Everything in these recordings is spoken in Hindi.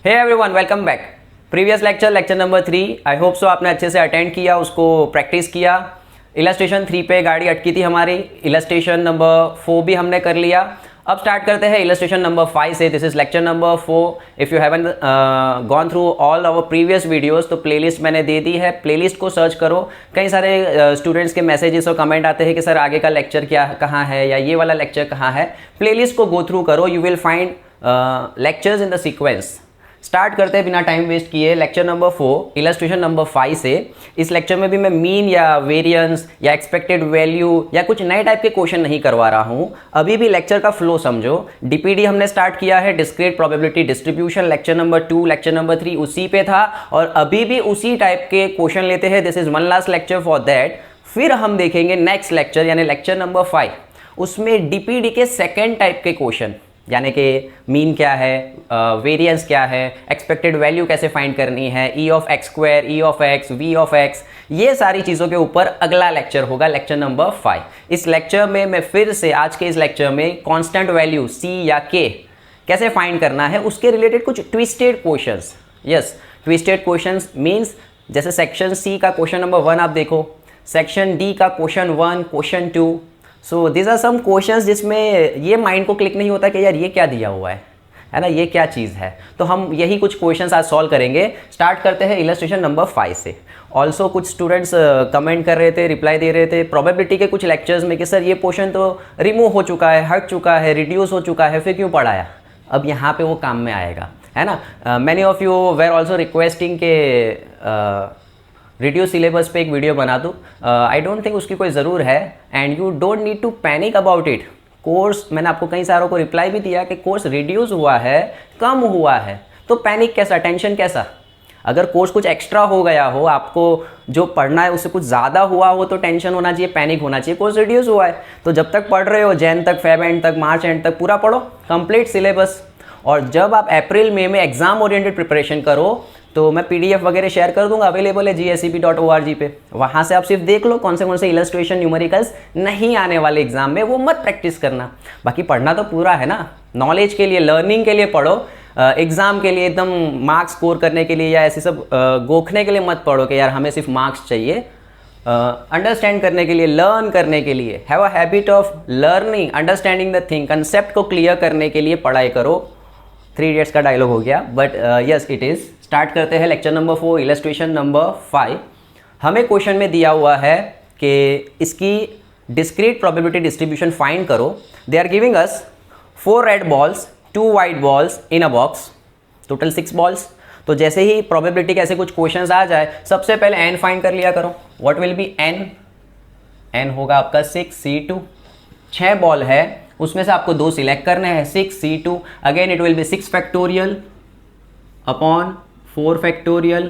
Hey everyone, welcome back. Previous lecture number 3, I hope so आपने अच्छे से अटेंड किया, उसको प्रैक्टिस किया। इलस्ट्रेशन 3 पे गाड़ी अटकी थी हमारी, इलस्ट्रेशन नंबर 4 भी हमने कर लिया। अब स्टार्ट करते हैं इलस्ट्रेशन नंबर 5 से। This is lecture number 4। If you haven't gone through all our previous videos तो प्लेलिस्ट मैंने दे दी है, प्लेलिस्ट को सर्च करो। कई सारे स्टूडेंट्स के मैसेजेस और कमेंट आते हैं कि सर आगे का लेक्चर क्या कहाँ है या ये वाला लेक्चर कहाँ है। प्लेलिस्ट को गो थ्रू करो, you will find lectures in the sequence. Start करते हैं बिना टाइम वेस्ट किए लेक्चर नंबर 4 इलस्ट्रेशन नंबर 5 से। इस लेक्चर में भी मैं मीन या वेरिएंस या एक्सपेक्टेड वैल्यू या कुछ नए टाइप के क्वेश्चन नहीं करवा रहा हूं। अभी भी लेक्चर का फ्लो समझो। डीपीडी हमने स्टार्ट किया है, discrete probability distribution, lecture number 2 lecture number 3 उसी पे था और अभी भी उसी टाइप के क्वेश्चन लेते हैं। This is one last lecture for that. फिर हम देखेंगे नेक्स्ट लेक्चर यानी लेक्चर नंबर 5, उसमें डीपीडी के सेकेंड टाइप के क्वेश्चन, यानी कि मीन क्या है, वेरिएंस क्या है, एक्सपेक्टेड वैल्यू कैसे फाइंड करनी है, E of x square, E of x, V of x, ये सारी चीज़ों के ऊपर अगला लेक्चर होगा, लेक्चर नंबर 5। इस लेक्चर में मैं फिर से आज के इस लेक्चर में कांस्टेंट वैल्यू सी या के कैसे फाइंड करना है उसके रिलेटेड कुछ twisted questions. Yes, twisted questions means जैसे सेक्शन सी का क्वेश्चन नंबर 1 आप देखो, सेक्शन डी का question 1, question 2। So this are some questions जिसमें ये माइंड को क्लिक नहीं होता कि यार ये क्या दिया हुआ है ना, ये क्या चीज़ है। तो हम यही कुछ क्वेश्चंस आज सॉल्व करेंगे। स्टार्ट करते हैं इलस्ट्रेशन नंबर 5 से। ऑल्सो कुछ स्टूडेंट्स कमेंट कर रहे थे, रिप्लाई दे रहे थे प्रोबेबिलिटी के कुछ लेक्चर्स में कि सर ये पोर्शन तो रिमूव हो चुका है, हट चुका है, रिड्यूस हो चुका है, फिर क्यों पढ़ाया। अब यहाँ पे वो काम में आएगा, है ना। Many of you were also requesting के रिड्यूस सिलेबस पे एक वीडियो बना दूँ। आई डोंट थिंक उसकी कोई ज़रूर है and you don't need to panic about it. Course मैंने आपको कई सारों को रिप्लाई भी दिया कि कोर्स रिड्यूस हुआ है, कम हुआ है, तो पैनिक कैसा, टेंशन कैसा। अगर कोर्स कुछ एक्स्ट्रा हो गया हो, आपको जो पढ़ना है उससे कुछ ज़्यादा हुआ हो तो टेंशन होना चाहिए, पैनिक होना चाहिए। कोर्स रिड्यूस हुआ है तो जब तक पढ़ रहे हो जैन तक, फेब एंड तक, मार्च एंड तक पूरा पढ़ो, कंप्लीट सिलेबस। और जब आप अप्रैल मई में एग्जाम ओरिएंटेड प्रिपरेशन करो तो मैं पीडीएफ वगैरह शेयर कर दूंगा, अवेलेबल है GSEB.org पे। वहाँ से आप सिर्फ देख लो कौन से इलस्ट्रेशन न्यूमेरिकल्स नहीं आने वाले एग्जाम में, वो मत प्रैक्टिस करना। बाकी पढ़ना तो पूरा है ना, नॉलेज के लिए, लर्निंग के लिए पढ़ो। एग्जाम के लिए एकदम मार्क्स स्कोर करने के लिए या ऐसे सब गोखने के लिए मत पढ़ो कि यार हमें सिर्फ मार्क्स चाहिए। अंडरस्टैंड करने के लिए, लर्न करने के लिए, have a habit of learning, understanding the thing, concept को क्लियर करने के लिए पढ़ाई करो। 3 इडियट्स का डायलॉग हो गया, but yes it is. Start करते हैं लेक्चर नंबर 4 इलस्ट्रेशन नंबर 5। हमें क्वेश्चन में दिया हुआ है कि इसकी डिस्क्रीट प्रोबेबिलिटी डिस्ट्रीब्यूशन फाइंड करो। They are giving us 4 red balls, 2 white balls in a box, total 6 balls. तो जैसे ही प्रोबेबिलिटी के ऐसे कुछ क्वेश्चंस आ जाए, सबसे पहले एन फाइंड कर लिया करो। What will be n? N होगा आपका 6C2। 6 बॉल है, उसमें से आपको 2 सिलेक्ट करने हैं, 6C2। Again it will be 6 factorial upon 4 factorial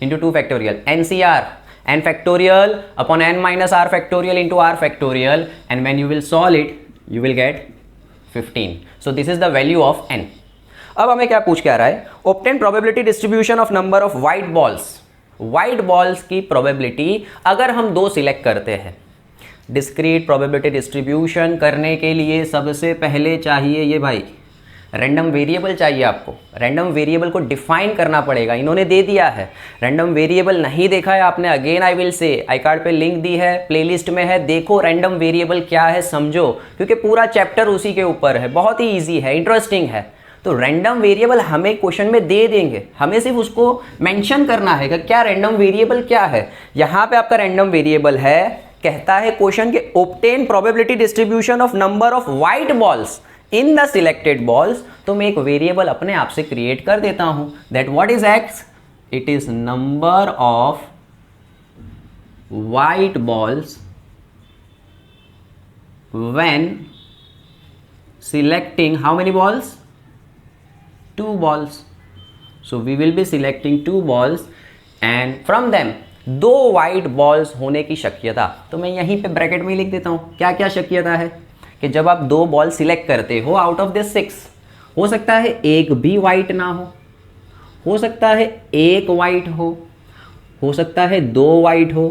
into 2 factorial, NCR, n factorial upon n minus r factorial into r factorial, and when you will solve it you will get 15. So this is the value of n. अब हमें क्या पूछ के आ रहा है, obtain probability distribution of number of white balls. white balls की probability अगर हम 2 सिलेक्ट करते हैं। डिस्क्रीट प्रोबेबिलिटी डिस्ट्रीब्यूशन करने के लिए सबसे पहले चाहिए ये भाई रैंडम वेरिएबल चाहिए। आपको रैंडम वेरिएबल को डिफाइन करना पड़ेगा, इन्होंने दे दिया है। रैंडम वेरिएबल नहीं देखा है आपने, again I will say, I card पे लिंक दी है, प्लेलिस्ट में है, देखो रैंडम वेरिएबल क्या है, समझो, क्योंकि पूरा चैप्टर उसी के ऊपर है, बहुत ही ईजी है, इंटरेस्टिंग है। तो रैंडम वेरिएबल हमें क्वेश्चन में दे देंगे, हमें सिर्फ उसको मेंशन करना है कि क्या रैंडम वेरिएबल क्या है। यहाँ पे आपका रैंडम वेरिएबल है, कहता है क्वेश्चन के obtain probability distribution of number of white balls in the selected balls. तो मैं एक वेरिएबल अपने आप से क्रिएट कर देता हूं, that what is x? It is number of white balls when selecting how many balls? 2 balls. So we will be selecting 2 balls and from them 2 white balls होने की शक्यता। तो मैं यहीं पे ब्रैकेट में लिख देता हूँ क्या क्या शक्यता है कि जब आप 2 बॉल सिलेक्ट करते हो आउट ऑफ दिस 6, हो सकता है एक भी वाइट ना हो सकता है एक वाइट हो सकता है 2 वाइट हो।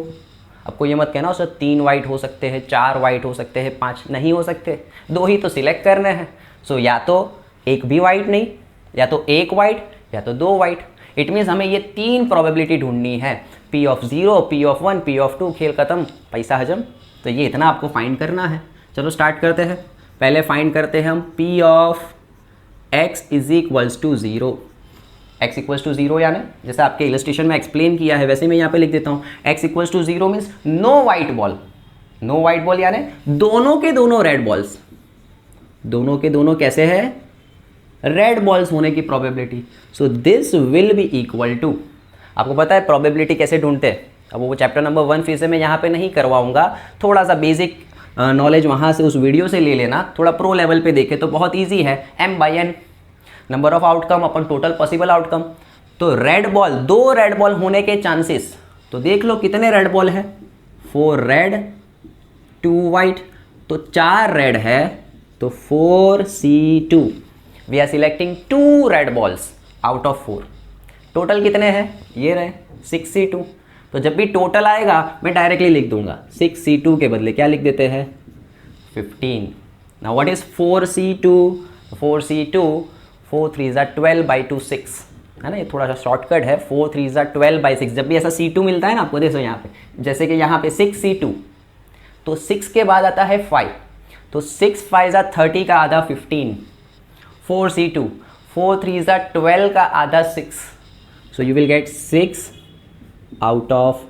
आपको ये मत कहना हो सर 3 वाइट हो सकते हैं, 4 वाइट हो सकते हैं, 5 नहीं हो सकते, 2 ही तो सिलेक्ट करने हैं। सो या तो एक भी वाइट नहीं, या तो एक वाइट या तो 2 वाइट। इट मीन्स हमें ये 3 प्रोबेबिलिटी ढूंढनी है, P of 0, P of 1, P of 2, खेल खत्म, पैसा हजम। तो ये इतना आपको फाइंड करना है। चलो स्टार्ट करते हैं। पहले फाइंड करते हैं हम P of x is equals to 0। x equals to 0 यानी जैसे आपके इलस्ट्रेशन में एक्सप्लेन किया है वैसे मैं यहाँ पे लिख देता हूँ। x equals to 0 means no white ball. No white ball यानी दोनों के दोनों रेड बॉल्स, दोनों के दोनों कैसे है, रेड बॉल्स होने की probability. So this will be equal to, आपको पता है प्रोबेबिलिटी कैसे ढूंढते हैं, अब वो चैप्टर नंबर 1 फिर से मैं यहाँ पे नहीं करवाऊंगा, थोड़ा सा बेसिक नॉलेज वहाँ से उस वीडियो से ले लेना, थोड़ा प्रो लेवल पे देखे तो बहुत ईजी है। m/n number of outcome upon total possible outcome. तो रेड बॉल, 2 रेड बॉल होने के चांसेस, तो देख लो कितने रेड बॉल है, 4 रेड 2 वाइट, तो 4 रेड है तो 4c2। We are selecting 2 red balls out of 4। Total कितने हैं, ये रहे 6c2। तो जब भी टोटल आएगा मैं डायरेक्टली लिख दूंगा, 6c2 के बदले क्या लिख देते हैं 15। Now what is 4c2, 4c2 4 3 12/2 6 है ना, ये थोड़ा सा शॉर्टकट है। 4 3 12/6। जब भी ऐसा c2 मिलता है ना आपको, देखो यहाँ पे जैसे कि यहाँ पे 6c2, तो 6 के बाद आता है 5, तो 6 5 30 का आधा 15, 4c2, 4 3 12 का आधा 6, सो you will gate 6 out of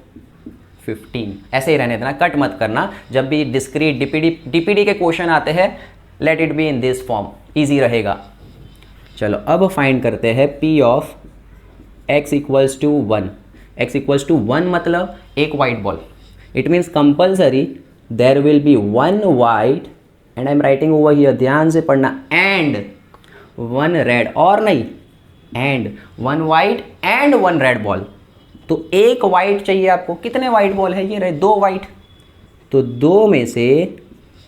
15। ऐसे ही रहने देना, कट मत करना। जब भी डिस्क्रीट डीपीडी के क्वेश्चन आते हैं, let it be in this form, easy रहेगा। चलो अब फाइंड करते हैं P of x equals to 1। x equals to 1 मतलब एक white ball, it means compulsory there will be 1 white and I am writing over here, ध्यान से पढ़ना, एंड 1 रेड, और नहीं and 1 white and 1 red ball. तो एक वाइट चाहिए आपको, कितने वाइट बॉल है, ये रहे 2 वाइट, तो 2 में से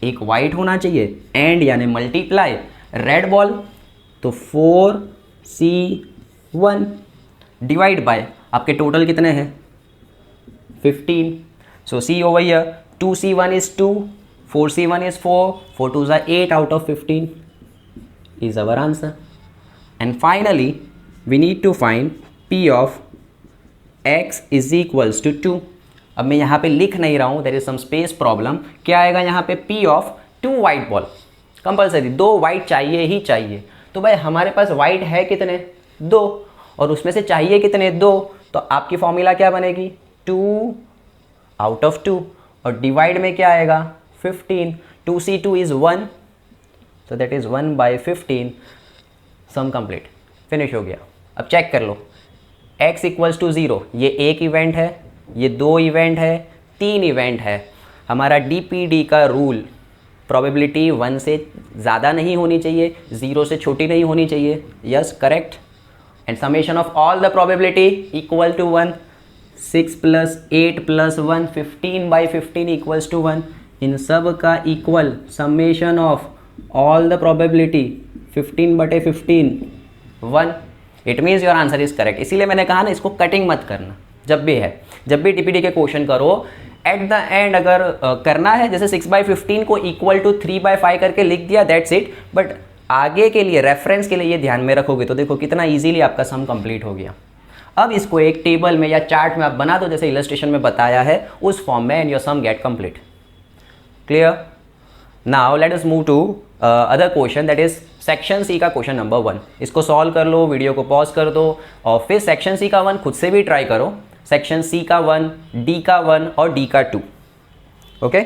एक वाइट होना चाहिए, एंड यानी मल्टीप्लाई रेड बॉल, तो 4c1 डिवाइड बाय आपके टोटल कितने हैं 15। सो c over here 2c1 is 2, 4c1 is 4, 4 2 8 out of 15 is our answer. And finally we need to find P of x is equals to 2। अब मैं यहाँ पे लिख नहीं रहा हूँ, there is some space problem। क्या आएगा यहाँ पे P of 2 white ball, compulsory 2 white चाहिए ही चाहिए। तो भाई हमारे पास वाइट है कितने 2, और उसमें से चाहिए कितने 2, तो आपकी फॉर्मूला क्या बनेगी 2 आउट ऑफ 2, और डिवाइड में क्या आएगा 15, 2c2 इज 1, तो that is 1/15। Sum complete, finish हो गया। अब चेक कर लो, x इक्वल्स टू 0, ये एक इवेंट है, ये 2 इवेंट है, 3 इवेंट है। हमारा DPD का रूल, प्रोबेबिलिटी 1 से ज़्यादा नहीं होनी चाहिए, 0 से छोटी नहीं होनी चाहिए, yes correct. And summation of all the probability equal to 1, 6 + 8 + 1 15/15 equals to 1। इन सब का equal summation of all the probability 15/15 1। It means your answer is correct. इसीलिए मैंने कहा ना, इसको कटिंग मत करना। जब भी है, जब भी DPD के क्वेश्चन करो, एट द एंड अगर करना है, जैसे 6/15 को इक्वल टू 3/5 करके लिख दिया, दैट्स इट। बट आगे के लिए रेफरेंस के लिए ये ध्यान में रखोगे तो देखो कितना ईजिली आपका सम कंप्लीट हो गया। अब इसको एक टेबल में या चार्ट में आप बना दो, जैसे इलस्ट्रेशन में बताया है उस फॉर्म में, and your sum get complete. Clear? Now let us move to other question, that is section C का क्वेश्चन नंबर 1। इसको सॉल्व कर लो, वीडियो को पॉज कर दो, और फिर सेक्शन सी का 1 खुद से भी ट्राई करो, सेक्शन सी का 1, डी का 1 और डी का 2। Okay,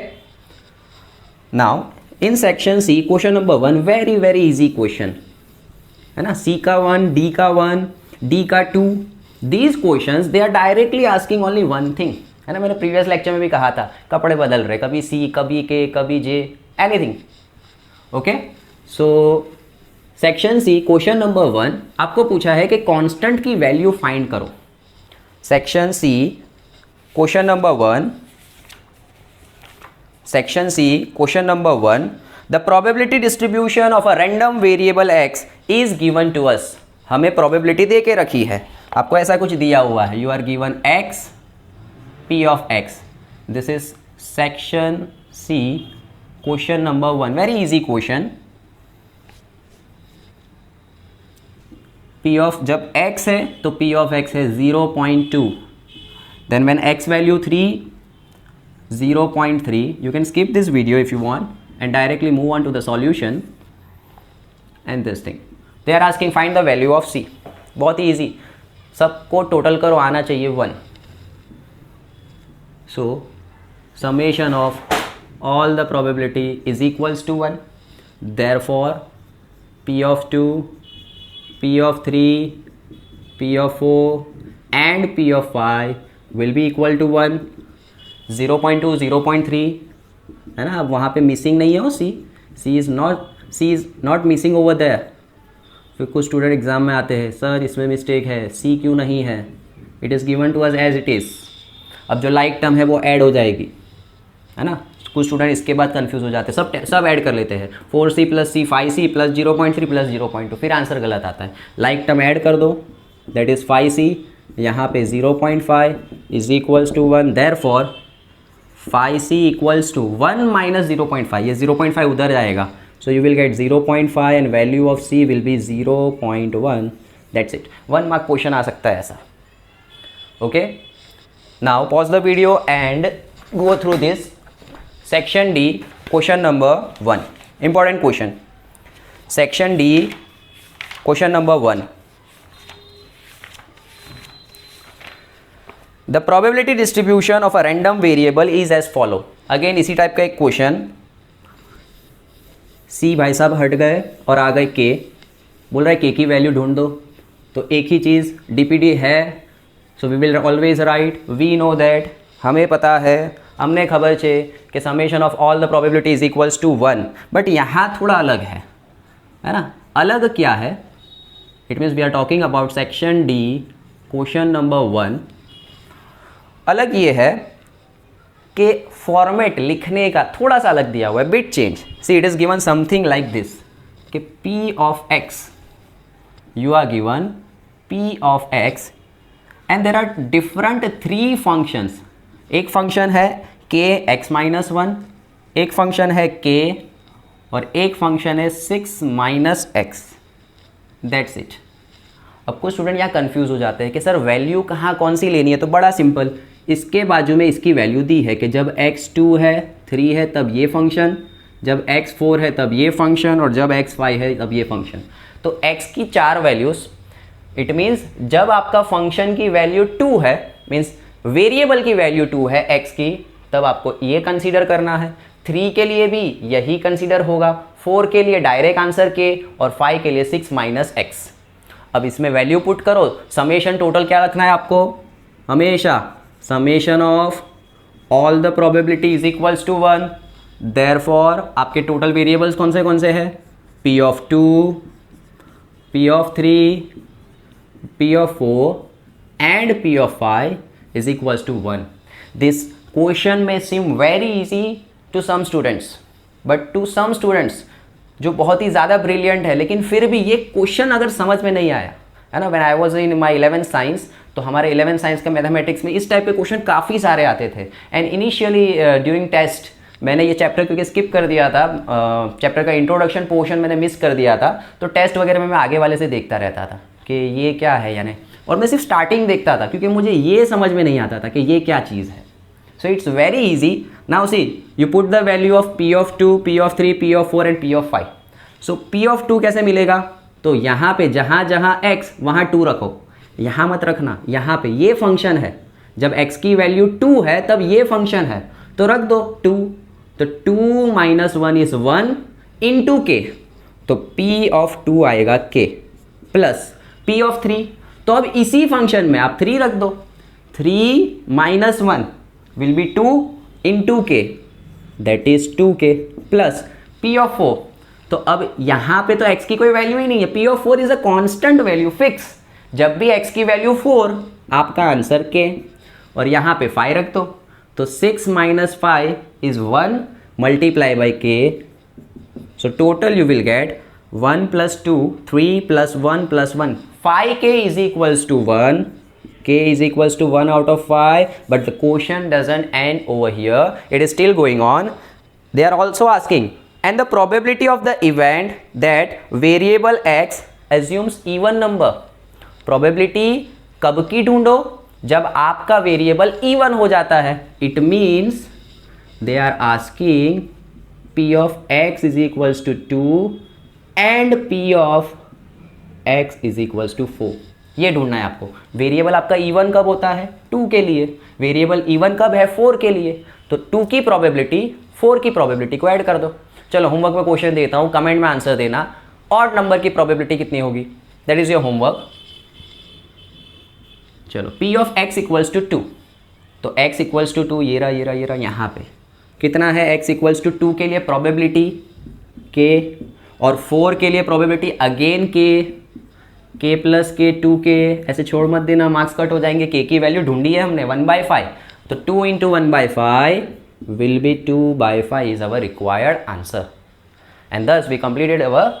now in section C question number 1, very very easy question है ना, सी का 1, डी का 1, डी का 2। These questions they are directly asking only one thing, है ना। मैंने प्रीवियस लेक्चर में भी कहा था, कपड़े बदल रहे, कभी सी, कभी के, कभी J, anything. Okay, so section C question number 1 आपको पूछा है कि कांस्टेंट की वैल्यू फाइंड करो। Section C question number 1, section C question number 1, the probability distribution of a random variable x is given to us. हमें प्रोबेबिलिटी दे के रखी है, आपको ऐसा कुछ दिया हुआ है, you are given x, p of x। This is section C question number 1, very easy question. P of जब x है तो P ऑफ x है 0.2. Then when x value 3, 0.3, you can skip this video if you want and directly move on to the solution and this thing. They are asking find the value of C. बहुत ही easy. सबको टोटल करो आना चाहिए 1. So summation of all the probability is equals to 1. Therefore P of 2, P of 3, P of 4 and P of 5 will be equal to 1. 0.2, 0.3 है ना. अब वहाँ पे मिसिंग नहीं है वो C is not missing over there. फिर कुछ स्टूडेंट एग्जाम में आते हैं, सर इसमें मिस्टेक है, C क्यों नहीं है. It is given to us as it is. अब जो लाइक टर्म है वो ऐड हो जाएगी, है ना. कुछ स्टूडेंट इसके बाद कंफ्यूज हो जाते हैं, सब ऐड कर लेते हैं. 4C + C 5C + 0.3 + 0.2, फिर आंसर गलत आता है. लाइक टर्म ऐड कर दो, दैट इज़ 5C. यहाँ पे 0.5 is equals to 1. Therefore 5C equals to 1 - 0.5. ये 0.5 उधर जाएगा. So you will get 0.5 and value of C will be 0.1. That's it. 1 mark question आ सकता है ऐसा. Okay, now pause the video and go through this section D question number 1. Important question. Section D question number 1. The probability distribution of a random variable is as follow. Again इसी टाइप का एक क्वेश्चन. C भाई साहब हट गए और आ गए K. बोल रहा है K की वैल्यू ढूंढ दो. तो एक ही चीज़ DPD है. So we will always write we know that. हमें पता है, हमने खबर छे कि summation of all the probability is equals to 1. But यहाँ थोड़ा अलग है ना. अलग क्या है? It means we are talking about section D question number 1. अलग ये है कि फॉर्मेट लिखने का थोड़ा सा अलग दिया हुआ है, bit change. See it is given something like this कि P of x, you are given P of x and there are different 3 functions. एक फंक्शन है k x-1, एक फंक्शन है k और एक फंक्शन है 6 - x. That's it. अब कुछ स्टूडेंट यहाँ कंफ्यूज हो जाते हैं कि सर वैल्यू कहाँ कौन सी लेनी है. तो बड़ा सिंपल, इसके बाजू में इसकी वैल्यू दी है कि जब x2 है 3 है तब ये फंक्शन, जब x4 है तब ये फंक्शन और जब x5 है तब ये फंक्शन. तो x की 4 वैल्यूज. इट मीन्स जब आपका फंक्शन की वैल्यू 2 है, मीन्स वेरिएबल की वैल्यू 2 है x की, तब आपको ये कंसीडर करना है. 3 के लिए भी यही कंसीडर होगा, 4 के लिए डायरेक्ट आंसर k और 5 के लिए 6 - x. अब इसमें वैल्यू पुट करो. समेशन टोटल क्या रखना है आपको हमेशा? Summation of all the probability is equals to 1. Therefore आपके टोटल वेरिएबल्स कौन से हैं? P of 2, P of 3, P of 4 and P of 5 is equals to 1. This question में seem very easy to some students, but to some students जो बहुत ही ज़्यादा ब्रिलियंट है, लेकिन फिर भी ये क्वेश्चन अगर समझ में नहीं आया है ना. When I was in my 11th science, तो हमारे 11th साइंस का मैथमेटिक्स में इस टाइप के क्वेश्चन काफ़ी सारे आते थे. एंड इनिशियली ड्यूरिंग टेस्ट मैंने ये चैप्टर क्योंकि स्किप कर दिया था, चैप्टर का इंट्रोडक्शन पोर्शन मैंने मिस कर दिया था, तो टेस्ट वगैरह में मैं आगे वाले से देखता रहता था कि ये क्या है यानी, और मैं सिर्फ स्टार्टिंग देखता था क्योंकि मुझे ये समझ में नहीं आता था कि ये क्या चीज़ है. So it's very easy. Now see you put the value of P of 2, P of 3, P of 4 and P of 5. So P of 2 कैसे मिलेगा? तो यहाँ पे जहाँ जहाँ x वहाँ 2 रखो, यहाँ मत रखना. यहाँ पे ये फंक्शन है, जब x की वैल्यू 2 है तब ये फंक्शन है, तो रख दो 2. तो 2 - 1 इज 1 इंटू k. तो P ऑफ 2 आएगा k प्लस P ऑफ 3. तो अब इसी फंक्शन में आप 3 रख दो. 3 - 1 will be 2 into k, that is 2k plus P of 4. तो अब यहाँ पे तो x की कोई वैल्यू ही नहीं है. P of 4 is a constant value fix. जब भी x की वैल्यू 4, आपका आंसर k, और यहाँ पे 5 रख दो. तो 6 - 5 is 1 multiply by k. So total you will gate 1 + 2, 3 + 1 + 1. 5k is equals to 1. K is equals to 1 out of 5. But the question doesn't end over here. It is still going on. They are also asking, and the probability of the event that variable x assumes even number. Probability कब की ढूंढो, जब आपका वेरिएबल इवन हो जाता है। It means they are asking p of x is equals to 2 and p of x is equals to 4। ये ढूंढना है आपको। वेरिएबल आपका इवन कब होता है? 2 के लिए। वेरिएबल इवन कब है? 4 के लिए। तो 2 की प्रोबेबिलिटी 4 की प्रोबेबिलिटी को ऐड कर दो। चलो होमवर्क में क्वेश्चन देता हूँ, कमेंट में आंसर देना। ऑड नंबर की प्रोबेबिलिटी कितनी होगी? That is your homework. चलो p of x equals to 2, तो x इक्वल्स टू 2 ये रहा यहाँ पे कितना है? x इक्वल्स टू 2 के लिए प्रोबेबिलिटी k, और 4 के लिए probability again k plus k 2k। ऐसे छोड़ मत देना, मार्क्स कट हो जाएंगे। k की वैल्यू ढूंढी है हमने 1/5, तो 2 into 1/5 will be 2/5 is our required answer. And thus we completed our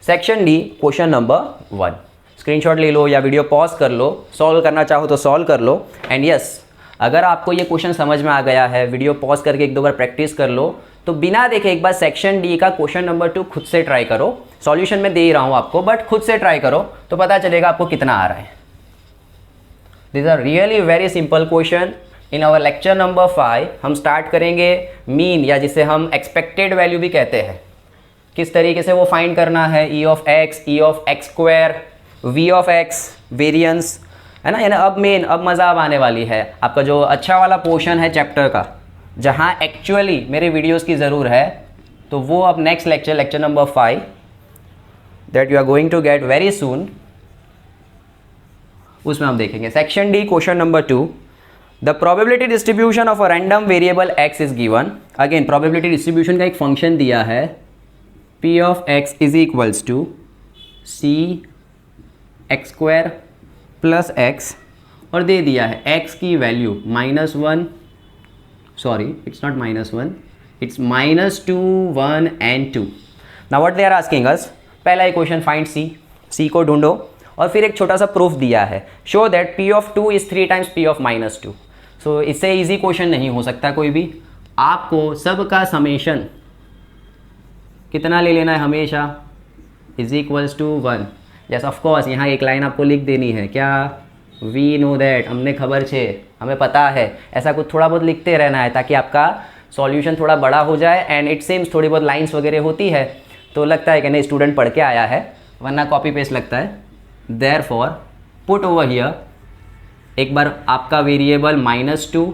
section D question number 1। Screenshot ले लो या वीडियो पॉज कर लो, सॉल्व करना चाहो तो सॉल्व कर लो। एंड यस, अगर आपको ये क्वेश्चन समझ में आ गया है, वीडियो पॉज करके 1-2 बार प्रैक्टिस कर लो, तो बिना देखे एक बार सेक्शन डी का क्वेश्चन नंबर 2 खुद से ट्राई करो। सॉल्यूशन में दे ही रहा हूँ आपको, बट खुद से ट्राई करो तो पता चलेगा आपको कितना आ रहा है। This are really very simple question. इन आवर लेक्चर नंबर 5 हम स्टार्ट करेंगे मीन, या जिसे हम एक्सपेक्टेड वैल्यू भी कहते हैं। किस तरीके से वो फाइंड करना है? E of x, E of x square, V of x, variance, है ना। यानी अब मज़ा अब आने वाली है। आपका जो अच्छा वाला पोर्शन है चैप्टर का, जहाँ एक्चुअली मेरे वीडियोस की ज़रूर है, तो वो अब next lecture number 5 that you are going to get very soon, उसमें हम देखेंगे। Section D question number 2, the probability distribution of a random variable x is given. Again probability distribution का एक फंक्शन दिया है, p of x is equals to c x square plus x, और दे दिया है x की value -1, sorry it's not -1, it's -2, 1 and 2। Now what they are asking us, पहला इक्वेशन फाइंड c को ढूंढो, और फिर एक छोटा सा प्रूफ दिया है, show that p of 2 is 3 times p of -2। सो इससे इजी क्वेश्चन नहीं हो सकता कोई भी। आपको सबका समेशन कितना ले लेना है हमेशा? Is equals to 1। Yes of course, यहाँ एक लाइन आपको लिख देनी है, क्या? वी नो दैट, हमने खबर छे, हमें पता है। ऐसा कुछ थोड़ा बहुत लिखते रहना है ताकि आपका सॉल्यूशन थोड़ा बड़ा हो जाए। एंड इट सेम्स थोड़ी बहुत लाइंस वगैरह होती है तो लगता है कि नहीं स्टूडेंट पढ़ के आया है, वरना कॉपी पेस्ट लगता है। देयरफॉर पुट ओवर हियर, एक बार आपका वेरिएबल -2,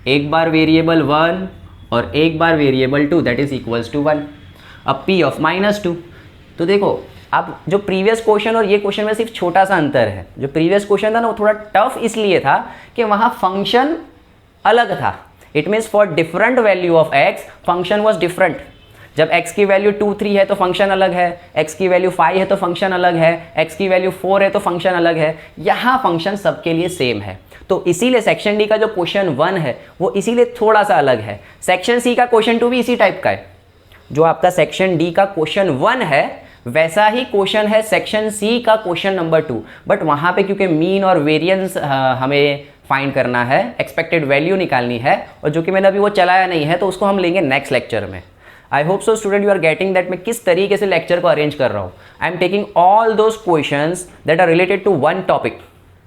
एक बार वेरिएबल 1 और एक बार variable 2, that is equals to 1। अब p ऑफ -2, तो देखो अब जो प्रीवियस क्वेश्चन और ये क्वेश्चन में सिर्फ छोटा सा अंतर है। जो प्रीवियस क्वेश्चन था ना वो थोड़ा टफ इसलिए था कि वहाँ फंक्शन अलग था। It means for different value of x function was different. जब x की वैल्यू 2, 3 है तो फंक्शन अलग है, x की वैल्यू 5 है तो फंक्शन अलग है, x की वैल्यू 4 है तो फंक्शन अलग है। यहाँ फंक्शन सबके लिए सेम है, तो इसीलिए सेक्शन डी का जो क्वेश्चन 1 है वो इसीलिए थोड़ा सा अलग है। सेक्शन सी का क्वेश्चन 2 भी इसी टाइप का है। जो आपका सेक्शन डी का क्वेश्चन 1 है वैसा ही क्वेश्चन है सेक्शन सी का क्वेश्चन नंबर 2, बट वहाँ पे क्योंकि मीन और वेरिएंस हमें फाइंड करना है, एक्सपेक्टेड वैल्यू निकालनी है, और जो कि मैंने अभी वो चलाया नहीं है तो उसको हम लेंगे नेक्स्ट लेक्चर में। I hope so student you are getting that मैं किस तरीके से लेक्चर को अरेंज कर रहा हूँ। I am taking all those questions that are related to one topic.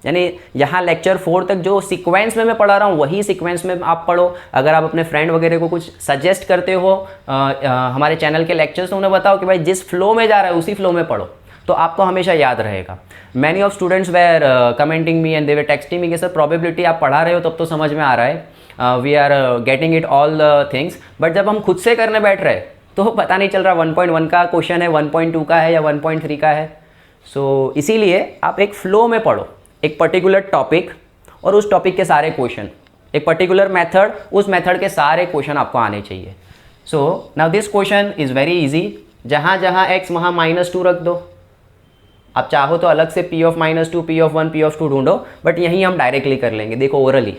यानी यहाँ लेक्चर 4 तक जो सीक्वेंस में मैं पढ़ा रहा हूँ वही सीक्वेंस में आप पढ़ो। अगर आप अपने फ्रेंड वगैरह को कुछ सजेस्ट करते हो हमारे चैनल के लेक्चर्स, तो उन्हें बताओ कि भाई जिस फ्लो में जा रहा है उसी फ्लो में पढ़ो, तो आपको हमेशा याद रहेगा। Many of students were commenting me and they were texting me कि सर प्रोबेबिलिटी आप पढ़ा रहे हो तब तो समझ में आ रहा है, we are getting it all the things, but जब हम खुद से करने बैठ रहे तो पता नहीं चल रहा 1.1 का क्वेश्चन है, 1.2 का है या 1.3 का है। सो इसीलिए आप एक फ्लो में पढ़ो, एक पर्टिकुलर टॉपिक और उस टॉपिक के सारे क्वेश्चन, एक पर्टिकुलर मेथड, उस मेथड के सारे क्वेश्चन आपको आने चाहिए। So now this question is very easy. जहाँ जहाँ x वहाँ -2 रख दो। आप चाहो तो अलग से p of -2, p of 1, p of 2 ढूंढो, बट यहीं हम डायरेक्टली कर लेंगे। देखो ओरली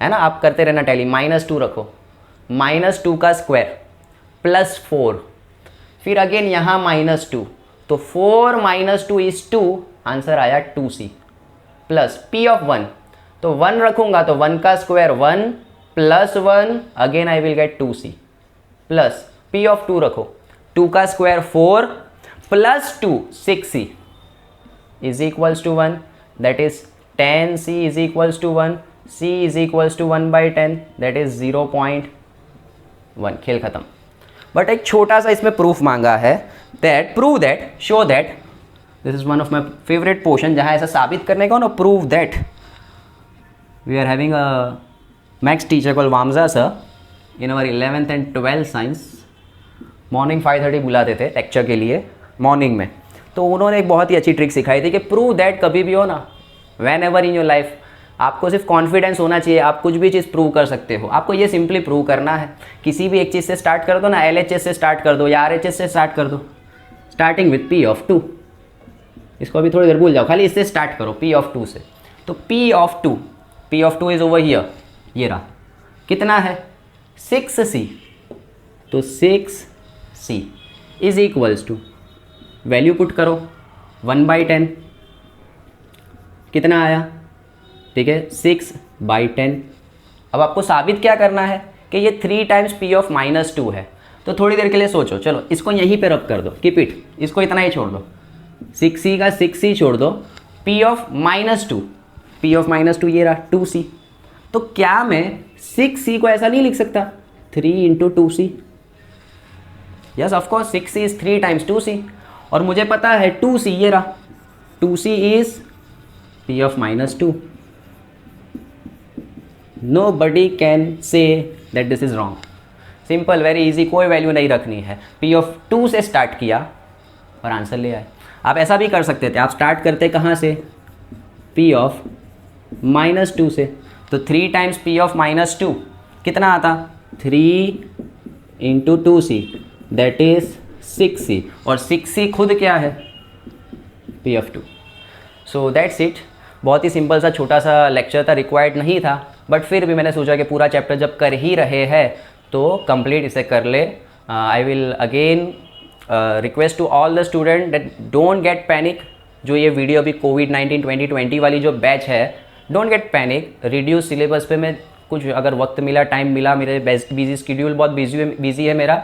है ना, आप करते रहना टैली। -2 रखो, -2 का स्क्वायर +4, फिर अगेन यहाँ -2, तो 4 - 2 इज 2, आंसर आया 2c। प्लस p ऑफ 1, तो 1 रखूंगा तो 1 का square 1 + 1, again I will get 2c। Plus p of 2 रखो, 2 का square 4 + 2 6c, is equals to 1, that is 10c is equals to 1, c is equals to 1/10, that is 0.1। खेल खत्म। बट एक छोटा सा इसमें प्रूफ मांगा है, that prove that, show that, this is one of my favourite portion जहाँ ऐसा साबित करने का ना, prove that we are having a maths teacher called Vamja sir in our 11th and 12th science. Morning 5:30 बुलाते थे लेक्चर के लिए मॉर्निंग में, तो उन्होंने एक बहुत ही अच्छी ट्रिक सिखाई थी कि प्रूव दैट कभी भी हो ना, van ever in your life, आपको सिर्फ कॉन्फिडेंस होना चाहिए, आप कुछ भी चीज़ प्रूव कर सकते हो। आपको ये सिंपली प्रूव करना है, किसी भी एक चीज़ से स्टार्ट कर दो ना, LHS से स्टार्ट कर दो या RHS से स्टार्ट कर दो, स्टार्टिंग विथ P of 2। इसको अभी थोड़ी देर भूल जाओ, खाली इससे स्टार्ट करो P of 2 से। तो P of 2 is over here, ये रहा, कितना है 6c, तो 6c is equals to, value put करो 1/10, कितना आया, ठीक है 6/10। अब आपको साबित क्या करना है कि ये 3 टाइम्स P of -2 है। तो थोड़ी देर के लिए सोचो, चलो इसको यहीं पे रब कर दो, कीप इट, इसको इतना ही छोड़ दो, 6c का 6c छोड़ दो, P of -2 ये रहा 2c। तो क्या मैं 6c को ऐसा नहीं लिख सकता, 3 × 2c? Yes of course, 6c is 3 times 2c, और मुझे पता है 2c ये रहा, 2c is P of -2। Nobody can say that this is wrong। Simple, very easy, कोई वैल्यू नहीं रखनी है, P of 2 से स्टार्ट किया और आंसर ले आए। आप ऐसा भी कर सकते थे, आप स्टार्ट करते कहाँ से, P of -2 से, तो 3 टाइम्स P of -2 कितना आता, 3 × 2c, दैट इज 6c, और 6c खुद क्या है, P of 2। So that's it. बहुत ही सिंपल सा छोटा सा लेक्चर था, रिक्वायर्ड नहीं था, बट फिर भी मैंने सोचा कि पूरा चैप्टर जब कर ही रहे हैं तो कंप्लीट इसे कर ले। I will again request to all the student that don't get panic. जो ये वीडियो अभी कोविड-19 2020 वाली जो बैच है, don't get panic, reduce syllabus पे मैं कुछ अगर वक्त मिला, टाइम मिला, मेरे बिजी स्केड्यूल बहुत बिजी है मेरा,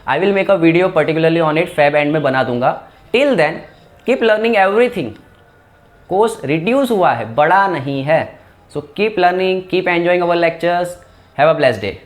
I will make a video particularly on it, Feb end में बना दूंगा। Till then keep learning everything. Course reduce हुआ है, बड़ा नहीं है। So keep learning, keep enjoying our lectures, have a blessed day.